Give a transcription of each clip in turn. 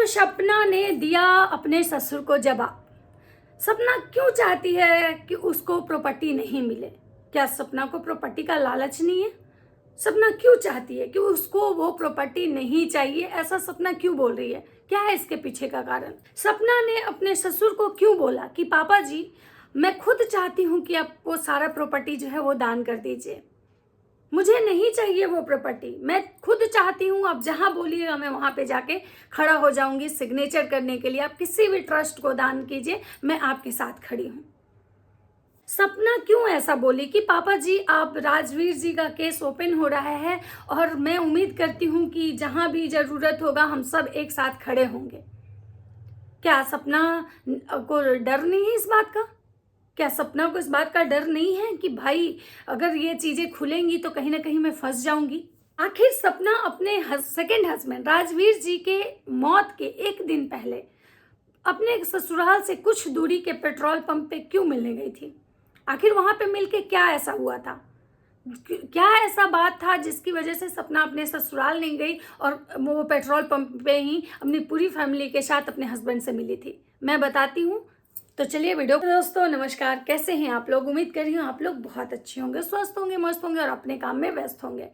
सपना ने दिया अपने ससुर को जवाब। सपना क्यों चाहती है कि उसको प्रॉपर्टी नहीं मिले? क्या सपना को प्रॉपर्टी का लालच नहीं है? सपना क्यों चाहती है कि उसको वो प्रॉपर्टी नहीं चाहिए? ऐसा सपना क्यों बोल रही है? क्या है इसके पीछे का कारण? सपना ने अपने ससुर को क्यों बोला कि पापा जी, मैं खुद चाहती हूँ कि आप वो सारा प्रॉपर्टी जो है वो दान कर दीजिए, मुझे नहीं चाहिए वो प्रॉपर्टी, मैं खुद चाहती हूँ, आप जहाँ बोलिएगा मैं वहाँ पे जाके खड़ा हो जाऊंगी सिग्नेचर करने के लिए। आप किसी भी ट्रस्ट को दान कीजिए, मैं आपके साथ खड़ी हूँ। सपना क्यों ऐसा बोली कि पापा जी, आप राजवीर जी का केस ओपन हो रहा है और मैं उम्मीद करती हूँ कि जहाँ भी ज़रूरत होगा हम सब एक साथ खड़े होंगे। क्या सपना को डर नहीं है इस बात का? क्या सपना को इस बात का डर नहीं है कि भाई अगर ये चीज़ें खुलेंगी तो कहीं ना कहीं मैं फंस जाऊंगी? आखिर सपना अपने सेकेंड हस्बैंड राजवीर जी के मौत के एक दिन पहले अपने ससुराल से कुछ दूरी के पेट्रोल पंप पे क्यों मिलने गई थी? आखिर वहां पे मिलके क्या ऐसा हुआ था? क्या ऐसा बात था जिसकी वजह से सपना अपने ससुराल नहीं गई और वो पेट्रोल पंप पे ही अपनी पूरी फैमिली के साथ अपने हस्बैंड से मिली थी? मैं बताती हूँ। तो चलिए वीडियो। दोस्तों नमस्कार, कैसे हैं आप लोग? उम्मीद कर रही हूँ आप लोग बहुत अच्छे होंगे, स्वस्थ होंगे, मस्त होंगे और अपने काम में व्यस्त होंगे।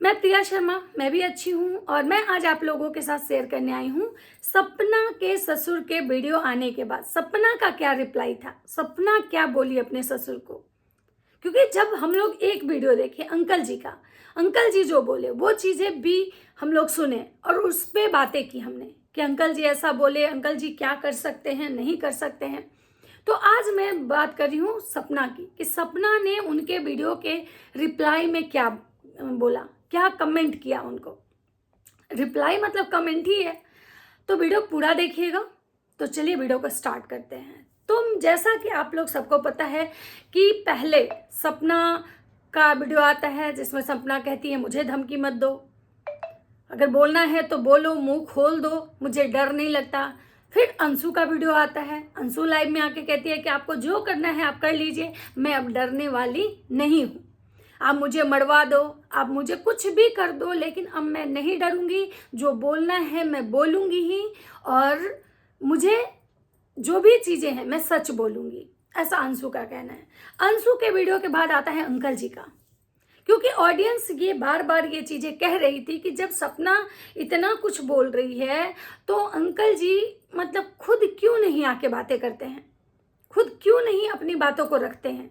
मैं प्रिया शर्मा, मैं भी अच्छी हूँ और मैं आज आप लोगों के साथ शेयर करने आई हूँ सपना के ससुर के वीडियो आने के बाद सपना का क्या रिप्लाई था, सपना क्या बोली अपने ससुर को। क्योंकि जब हम लोग एक वीडियो देखे अंकल जी का, अंकल जी जो बोले वो चीज़ें भी हम लोग सुने और उस पर बातें की हमने कि अंकल जी ऐसा बोले, अंकल जी क्या कर सकते हैं, नहीं कर सकते हैं। तो आज मैं बात कर रही हूँ सपना की कि सपना ने उनके वीडियो के रिप्लाई में क्या बोला, क्या कमेंट किया उनको। रिप्लाई मतलब कमेंट ही है, तो वीडियो पूरा देखिएगा। तो चलिए वीडियो को स्टार्ट करते हैं। तो जैसा कि आप लोग सबको पता है कि पहले सपना का वीडियो आता है जिसमें सपना कहती है मुझे धमकी मत दो, अगर बोलना है तो बोलो, मुंह खोल दो, मुझे डर नहीं लगता। फिर अंशु का वीडियो आता है, अंशु लाइव में आके कहती है कि आपको जो करना है आप कर लीजिए, मैं अब डरने वाली नहीं हूँ, आप मुझे मरवा दो, आप मुझे कुछ भी कर दो, लेकिन अब मैं नहीं डरूंगी, जो बोलना है मैं बोलूंगी ही और मुझे जो भी चीज़ें हैं मैं सच बोलूंगी, ऐसा अंशु का कहना है। अंशु के वीडियो के बाद आता है अंकल जी का, क्योंकि ऑडियंस ये बार बार ये चीज़ें कह रही थी कि जब सपना इतना कुछ बोल रही है तो अंकल जी मतलब खुद क्यों नहीं आके बातें करते हैं, खुद क्यों नहीं अपनी बातों को रखते हैं।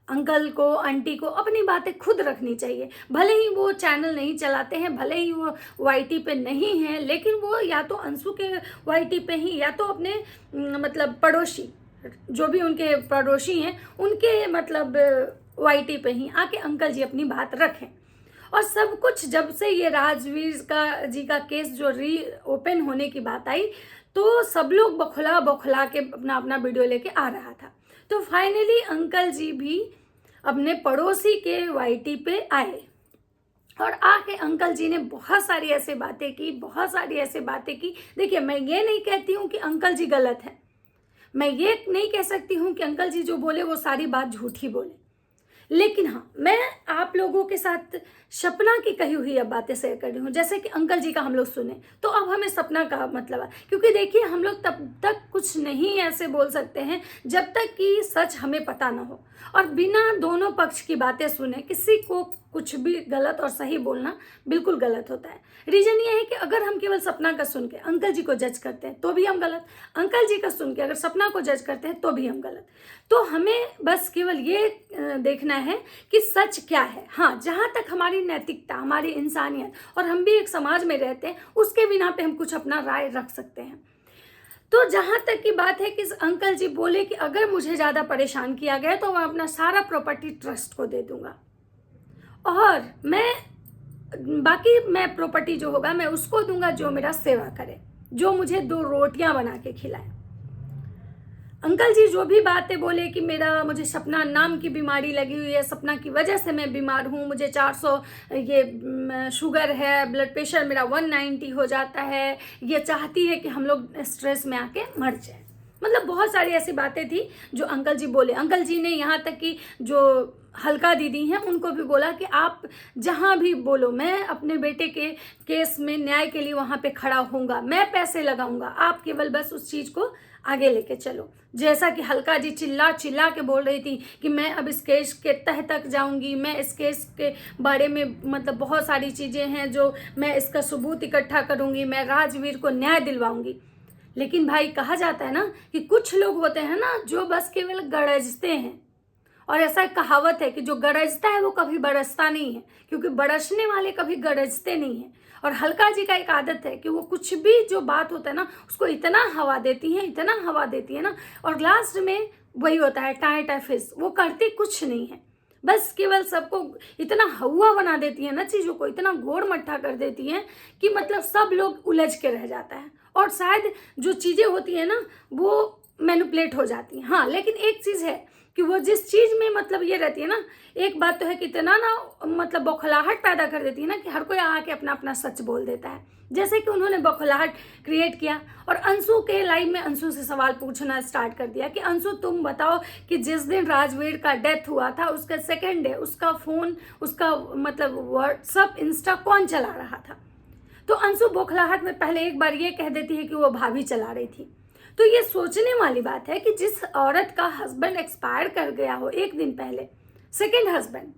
अंकल को, आंटी को अपनी बातें खुद रखनी चाहिए। भले ही वो चैनल नहीं चलाते हैं, भले ही वो वाईटी पे नहीं है, लेकिन वो या तो अंशु के वाईटी पे ही या तो अपने मतलब पड़ोसी, जो भी उनके पड़ोसी हैं उनके मतलब वाईटी पे ही आके अंकल जी अपनी बात रखें। और सब कुछ जब से ये राजवीर का केस जो ओपन होने की बात आई तो सब लोग बौखला बौखला के अपना अपना वीडियो लेके आ रहा था। तो फाइनली अंकल जी भी अपने पड़ोसी के वाईटी पे आए और आके अंकल जी ने बहुत सारी ऐसे बातें की, बहुत सारी ऐसे बातें की। देखिए, मैं ये नहीं कहती हूँ कि अंकल जी गलत है, मैं ये नहीं कह सकती हूँ कि अंकल जी जो बोले वो सारी बात झूठी बोले, लेकिन हाँ, मैं आप लोगों के साथ सपना की कही हुई अब बातें शेयर कर रही हूँ। जैसे कि अंकल जी का हम लोग सुने तो अब हमें सपना का मतलब है, क्योंकि देखिए हम लोग तब तक कुछ नहीं ऐसे बोल सकते हैं जब तक कि सच हमें पता ना हो, और बिना दोनों पक्ष की बातें सुने किसी को कुछ भी गलत और सही बोलना बिल्कुल गलत होता है। रीजन ये है कि अगर हम केवल सपना का सुन के अंकल जी को जज करते हैं तो भी हम गलत, अंकल जी का सुन के अगर सपना को जज करते हैं तो भी हम गलत। तो हमें बस केवल ये देखना है कि सच क्या है। हाँ, जहाँ तक हमारी नैतिकता, हमारी इंसानियत और हम भी एक समाज में रहते हैं, उसके बिना पे हम कुछ अपना राय रख सकते हैं। तो जहाँ तक की बात है कि अंकल जी बोले कि अगर मुझे ज़्यादा परेशान किया गया तो मैं अपना सारा प्रॉपर्टी ट्रस्ट को दे दूंगा और मैं प्रॉपर्टी जो होगा मैं उसको दूंगा जो मेरा सेवा करे, जो मुझे 2 रोटियां बना के खिलाए। अंकल जी जो भी बातें बोले कि मुझे सपना नाम की बीमारी लगी हुई है, सपना की वजह से मैं बीमार हूँ, मुझे 400 ये शुगर है, ब्लड प्रेशर मेरा 190 हो जाता है, ये चाहती है कि हम लोग स्ट्रेस में आके मर जाए, मतलब बहुत सारी ऐसी बातें थी जो अंकल जी बोले। अंकल जी ने यहाँ तक कि जो हल्का दीदी हैं उनको भी बोला कि आप जहाँ भी बोलो, मैं अपने बेटे के केस में न्याय के लिए वहाँ पे खड़ा होऊंगा, मैं पैसे लगाऊंगा, आप केवल बस उस चीज़ को आगे लेके चलो। जैसा कि हल्का जी चिल्ला चिल्ला के बोल रही थी कि मैं अब इस केस के तह तक जाऊंगी, मैं इस केस के बारे में मतलब बहुत सारी चीज़ें हैं जो मैं इसका सबूत इकट्ठा करूंगी, मैं राजवीर को न्याय दिलवाऊंगी। लेकिन भाई कहा जाता है ना कि कुछ लोग होते हैं ना जो बस केवल गरजते हैं, और ऐसा कहावत है कि जो गरजता है वो कभी बरसता नहीं है, क्योंकि बरसने वाले कभी गरजते नहीं हैं। और हल्का जी का एक आदत है कि वो कुछ भी जो बात होता है ना उसको इतना हवा देती हैं, इतना हवा देती है ना, और लास्ट में वही होता है टाए टाए फिस, वो करती कुछ नहीं है, बस केवल सबको इतना हवा बना देती है ना, चीज़ों को इतना गोड़ मट्ठा कर देती हैं कि मतलब सब लोग उलझ के रह जाता है, और शायद जो चीज़ें होती हैं ना वो मैनिपुलेट हो जाती हैं। हाँ, लेकिन एक चीज़ है कि वो जिस चीज़ में मतलब ये रहती है ना, एक बात तो है कि इतना ना मतलब बौखलाहट पैदा कर देती है ना कि हर कोई आके अपना अपना सच बोल देता है। जैसे कि उन्होंने बौखलाहट क्रिएट किया और अंशु के लाइव में अंशु से सवाल पूछना स्टार्ट कर दिया कि अंशु तुम बताओ कि जिस दिन राजवीर का डेथ हुआ था उसका सेकेंड डे उसका फ़ोन, उसका मतलब व्हाट्सअप, इंस्टा कौन चला रहा था? तो अंशु बौखलाहट में पहले एक बार ये कह देती है कि वो भाभी चला रही थी। तो ये सोचने वाली बात है कि जिस औरत का हस्बैंड एक्सपायर कर गया हो एक दिन पहले, सेकंड हस्बैंड,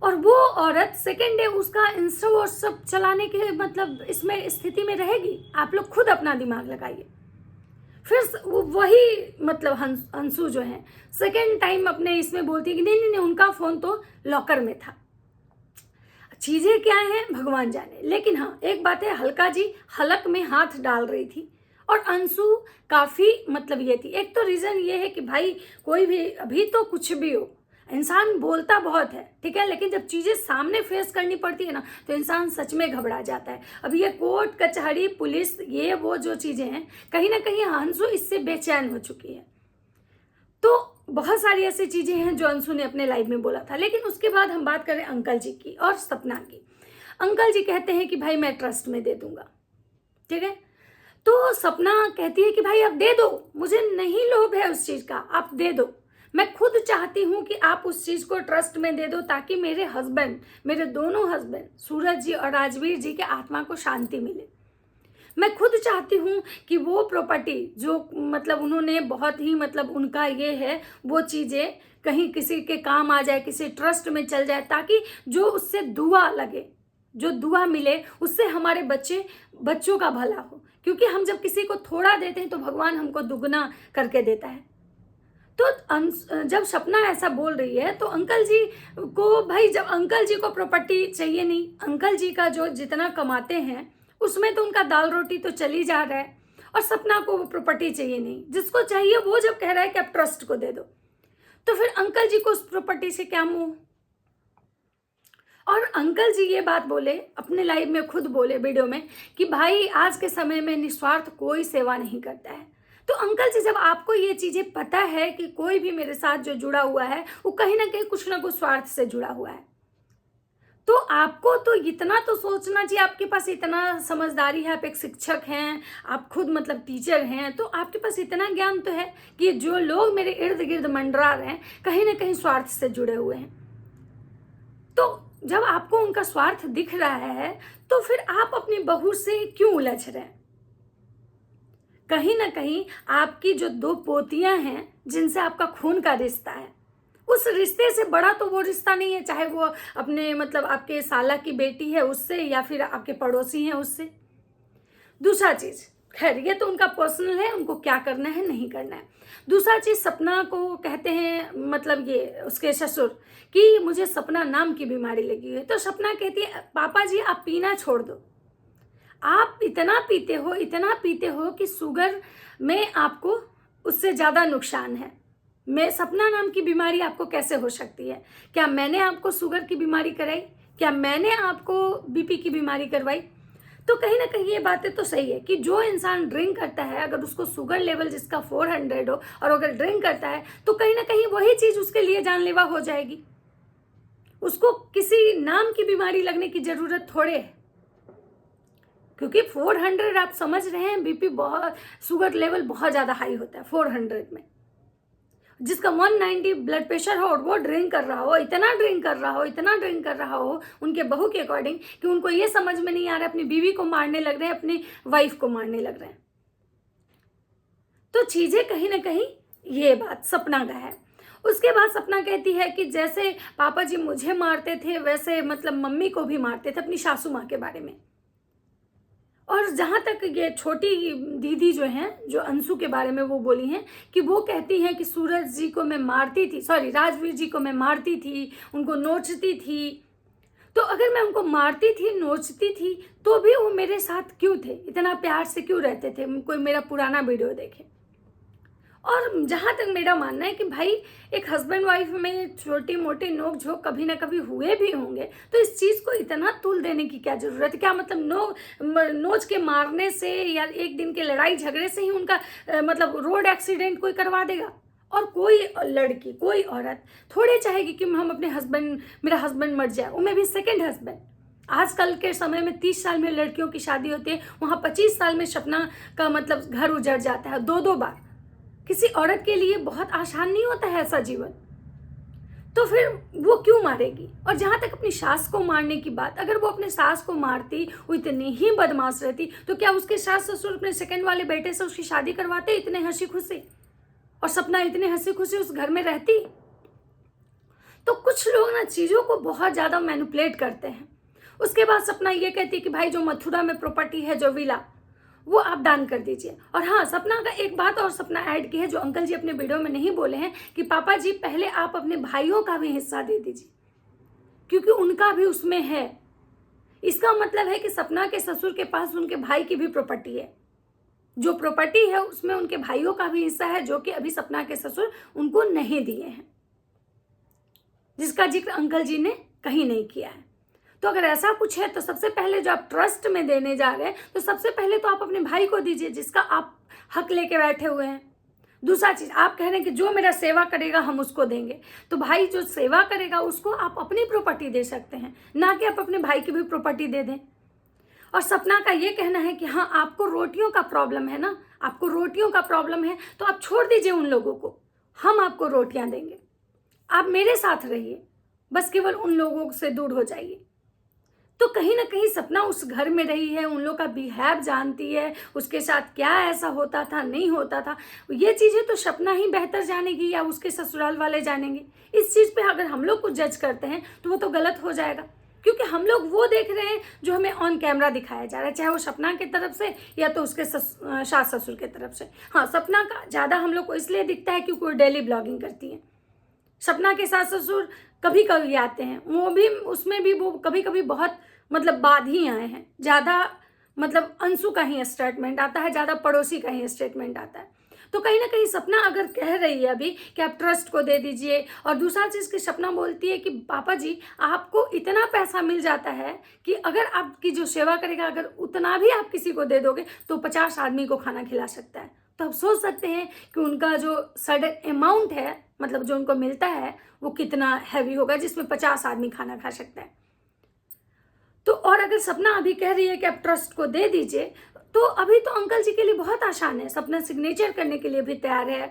और वो औरत सेकंड डे उसका इंस्टा व्हाट्सअप चलाने के मतलब इसमें स्थिति में रहेगी? आप लोग खुद अपना दिमाग लगाइए। फिर वही मतलब अंशु जो है सेकंड टाइम अपने इसमें बोलती है कि नहीं नहीं नहीं, उनका फ़ोन तो लॉकर में था। चीज़ें क्या हैं भगवान जाने। लेकिन हाँ, एक बात है, हल्का जी हलक में हाथ डाल रही थी और अंशु काफ़ी मतलब ये थी। एक तो रीज़न ये है कि भाई कोई भी अभी तो कुछ भी हो, इंसान बोलता बहुत है, ठीक है, लेकिन जब चीज़ें सामने फेस करनी पड़ती है ना तो इंसान सच में घबरा जाता है। अब ये कोर्ट कचहरी पुलिस ये वो जो चीज़ें हैं, कहीं ना कहीं अंशु इससे बेचैन हो चुकी है। तो बहुत सारी ऐसी चीज़ें हैं जो अंशु ने अपने लाइफ में बोला था। लेकिन उसके बाद हम बात करें अंकल जी की और सपना की। अंकल जी कहते हैं कि भाई मैं ट्रस्ट में दे दूंगा, ठीक है। तो सपना कहती है कि भाई आप दे दो, मुझे नहीं लोभ है उस चीज़ का, आप दे दो। मैं खुद चाहती हूँ कि आप उस चीज़ को ट्रस्ट में दे दो ताकि मेरे हस्बैंड, मेरे दोनों हस्बैंड सूरज जी और राजवीर जी के आत्मा को शांति मिले। मैं खुद चाहती हूँ कि वो प्रॉपर्टी जो मतलब उन्होंने बहुत ही मतलब उनका ये है, वो चीज़ें कहीं किसी के काम आ जाए, किसी ट्रस्ट में चल जाए, ताकि जो उससे दुआ लगे, जो दुआ मिले उससे हमारे बच्चों का भला हो। क्योंकि हम जब किसी को थोड़ा देते हैं तो भगवान हमको दुगना करके देता है। तो जब सपना ऐसा बोल रही है तो अंकल जी को, भाई जब अंकल जी को प्रॉपर्टी चाहिए नहीं, अंकल जी का जो जितना कमाते हैं उसमें तो उनका दाल रोटी तो चली जा रहा है, और सपना को वो प्रॉपर्टी चाहिए नहीं। जिसको चाहिए वो जब कह रहा है कि आप ट्रस्ट को दे दो, तो फिर अंकल जी को उस प्रॉपर्टी से क्या मोह? और अंकल जी ये बात बोले अपने लाइव में, खुद बोले वीडियो में कि भाई आज के समय में निस्वार्थ कोई सेवा नहीं करता है। तो अंकल जी जब आपको ये चीज़ें पता है कि कोई भी मेरे साथ जो जुड़ा हुआ है वो कहीं ना कुछ स्वार्थ से जुड़ा हुआ है, तो आपको तो इतना तो सोचना चाहिए, आपके पास इतना समझदारी है, आप एक शिक्षक हैं, आप खुद मतलब टीचर हैं, तो आपके पास इतना ज्ञान तो है कि जो लोग मेरे इर्द गिर्द मंडरा रहे हैं कहीं ना कहीं स्वार्थ से जुड़े हुए हैं। तो जब आपको उनका स्वार्थ दिख रहा है तो फिर आप अपनी बहू से क्यों उलझ रहे हैं? कहीं ना कहीं आपकी जो दो पोतियां हैं जिनसे आपका खून का रिश्ता है, उस रिश्ते से बड़ा तो वो रिश्ता नहीं है, चाहे वो अपने मतलब आपके साला की बेटी है उससे या फिर आपके पड़ोसी हैं उससे। दूसरा चीज़, खैर ये तो उनका पर्सनल है, उनको क्या करना है नहीं करना है। दूसरा चीज़, सपना को कहते हैं मतलब ये उसके ससुर कि मुझे सपना नाम की बीमारी लगी है। तो सपना कहती है पापा जी आप पीना छोड़ दो, आप इतना पीते हो कि शुगर में आपको उससे ज़्यादा नुकसान है। मैं सपना नाम की बीमारी आपको कैसे हो सकती है? क्या मैंने आपको शुगर की बीमारी कराई? क्या मैंने आपको बीपी की बीमारी करवाई? तो कहीं ना कहीं ये बातें तो सही है कि जो इंसान ड्रिंक करता है, अगर उसको शुगर लेवल जिसका 400 हो और अगर ड्रिंक करता है तो कहीं ना कहीं वही चीज़ उसके लिए जानलेवा हो जाएगी। उसको किसी नाम की बीमारी लगने की ज़रूरत थोड़े है, क्योंकि 400 आप समझ रहे हैं बीपी बहुत, शुगर लेवल बहुत ज़्यादा हाई होता है 400 में। जिसका 190 ब्लड प्रेशर हो और वो ड्रिंक कर रहा हो, इतना ड्रिंक कर रहा हो, इतना ड्रिंक कर रहा हो उनके बहू के अकॉर्डिंग कि उनको ये समझ में नहीं आ रहा, अपनी बीवी को मारने लग रहे हैं, अपनी वाइफ को मारने लग रहे हैं। तो चीजें कहीं ना कहीं ये बात सपना का है। उसके बाद सपना कहती है कि जैसे पापा जी मुझे मारते थे वैसे मतलब मम्मी को भी मारते थे, अपनी सासू माँ के बारे में। और जहाँ तक ये छोटी दीदी जो हैं, जो अंशु के बारे में वो बोली हैं कि वो कहती हैं कि सूरज जी को मैं मारती थी, सॉरी राजवीर जी को मैं मारती थी, उनको नोचती थी। तो अगर मैं उनको मारती थी, नोचती थी, तो भी वो मेरे साथ क्यों थे, इतना प्यार से क्यों रहते थे? कोई मेरा पुराना वीडियो देखे। और जहाँ तक मेरा मानना है कि भाई एक हस्बैंड वाइफ में छोटी मोटी नोक झोंक कभी ना कभी हुए भी होंगे, तो इस चीज़ को इतना तूल देने की क्या ज़रूरत है? क्या मतलब नोच के मारने से या एक दिन के लड़ाई झगड़े से ही उनका मतलब रोड एक्सीडेंट कोई करवा देगा? और कोई लड़की, कोई औरत थोड़े चाहेगी कि हम अपने मेरा हस्बैंड मर जाए, उनमें भी सेकेंड हस्बैंड। आजकल के समय में 30 साल में लड़कियों की शादी होती है, वहाँ 25 साल में सपना का मतलब घर उजड़ जाता है 2-2 बार। किसी औरत के लिए बहुत आसान नहीं होता है ऐसा जीवन। तो फिर वो क्यों मारेगी? और जहाँ तक अपनी सास को मारने की बात, अगर वो अपने सास को मारती, वो इतनी ही बदमाश रहती, तो क्या उसके सास ससुर अपने सेकंड वाले बेटे से उसकी शादी करवाते इतने हंसी खुशी? और सपना इतने हंसी खुशी उस घर में रहती? तो कुछ लोग ना चीज़ों को बहुत ज़्यादा मैनिपुलेट करते हैं। उसके बाद सपना ये कहती है कि भाई जो मथुरा में प्रॉपर्टी है, जो विला, वो आप दान कर दीजिए। और हाँ, सपना का एक बात और सपना ऐड की है जो अंकल जी अपने वीडियो में नहीं बोले हैं कि पापा जी पहले आप अपने भाइयों का भी हिस्सा दे दीजिए, क्योंकि उनका भी उसमें है। इसका मतलब है कि सपना के ससुर के पास उनके भाई की भी प्रॉपर्टी है, जो प्रॉपर्टी है उसमें उनके भाइयों का भी हिस्सा है, जो कि अभी सपना के ससुर उनको नहीं दिए हैं, जिसका जिक्र अंकल जी ने कहीं नहीं किया है। तो अगर ऐसा कुछ है तो सबसे पहले जो आप ट्रस्ट में देने जा रहे हैं, तो सबसे पहले तो आप अपने भाई को दीजिए, जिसका आप हक लेके बैठे हुए हैं। दूसरा चीज, आप कह रहे हैं कि जो मेरा सेवा करेगा हम उसको देंगे, तो भाई जो सेवा करेगा उसको आप अपनी प्रॉपर्टी दे सकते हैं, ना कि आप अपने भाई की भी प्रॉपर्टी दे दें। और सपना का ये कहना है कि हाँ, आपको रोटियों का प्रॉब्लम है ना, आपको रोटियों का प्रॉब्लम है, तो आप छोड़ दीजिए उन लोगों को, हम आपको रोटियां देंगे, आप मेरे साथ रहिए, बस केवल उन लोगों से दूर हो जाइए। तो कहीं ना कहीं सपना उस घर में रही है, उन लोग का बिहेव जानती है, उसके साथ क्या ऐसा होता था, नहीं होता था, ये चीज़ें तो सपना ही बेहतर जानेगी या उसके ससुराल वाले जानेंगे। इस चीज़ पे अगर हम लोग कुछ जज करते हैं तो वो तो गलत हो जाएगा, क्योंकि हम लोग वो देख रहे हैं जो हमें ऑन कैमरा दिखाया जा रहा है, चाहे वो सपना की तरफ से या तो उसके सास ससुर की तरफ से। हाँ, सपना का ज़्यादा हम लोग को इसलिए दिखता है क्योंकि वो डेली ब्लॉगिंग करती है। सपना के सास ससुर कभी कभी आते हैं, वो भी उसमें भी वो कभी कभी बहुत मतलब बाद ही आए हैं, ज़्यादा मतलब अंशु का ही स्टेटमेंट आता है, ज़्यादा पड़ोसी का ही स्टेटमेंट आता है। तो कहीं ना कहीं सपना अगर कह रही है अभी कि आप ट्रस्ट को दे दीजिए, और दूसरा चीज़ की सपना बोलती है कि पापा जी आपको इतना पैसा मिल जाता है कि अगर आपकी जो सेवा करेगा, अगर उतना भी आप किसी को दे दोगे तो 50 आदमी को खाना खिला सकता है। तो आप सोच सकते हैं कि उनका जो सडन अमाउंट है, मतलब जो उनको मिलता है, वो कितना हैवी होगा, जिसमें 50 आदमी खाना खा सकता है। तो और अगर सपना अभी कह रही है कि आप ट्रस्ट को दे दीजिए, तो अभी तो अंकल जी के लिए बहुत आसान है, सपना सिग्नेचर करने के लिए भी तैयार है।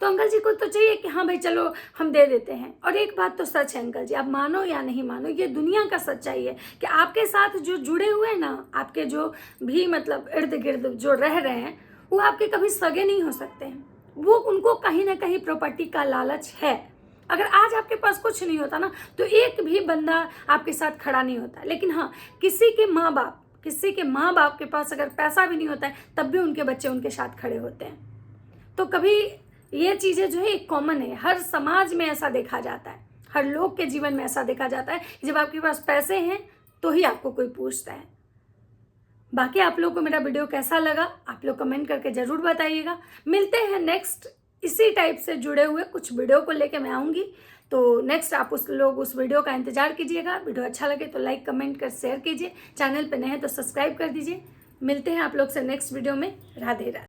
तो अंकल जी को तो चाहिए कि हाँ भाई चलो हम दे देते हैं। और एक बात तो सच है अंकल जी, आप मानो या नहीं मानो, ये दुनिया का सच्चाई है कि आपके साथ जो जुड़े हुए हैं ना, आपके जो भी मतलब इर्द गिर्द जो रह रहे हैं, वो आपके कभी सगे नहीं हो सकते हैं। वो उनको कहीं ना कहीं प्रॉपर्टी का लालच है। अगर आज आपके पास कुछ नहीं होता ना, तो एक भी बंदा आपके साथ खड़ा नहीं होता। लेकिन हाँ, किसी के माँ बाप के पास अगर पैसा भी नहीं होता है, तब भी उनके बच्चे उनके साथ खड़े होते हैं। तो कभी ये चीज़ें जो है एक कॉमन है, हर समाज में ऐसा देखा जाता है, हर लोग के जीवन में ऐसा देखा जाता है कि जब आपके पास पैसे हैं तो ही आपको कोई पूछता है। बाकी आप लोगों को मेरा वीडियो कैसा लगा, आप लोग कमेंट करके ज़रूर बताइएगा। मिलते हैं नेक्स्ट इसी टाइप से जुड़े हुए कुछ वीडियो को लेके मैं आऊँगी। तो नेक्स्ट आप उस वीडियो का इंतजार कीजिएगा। वीडियो अच्छा लगे तो लाइक कमेंट कर शेयर कीजिए, चैनल पे नए हैं तो सब्सक्राइब कर दीजिए। मिलते हैं आप लोग से नेक्स्ट वीडियो में। राधे राधे।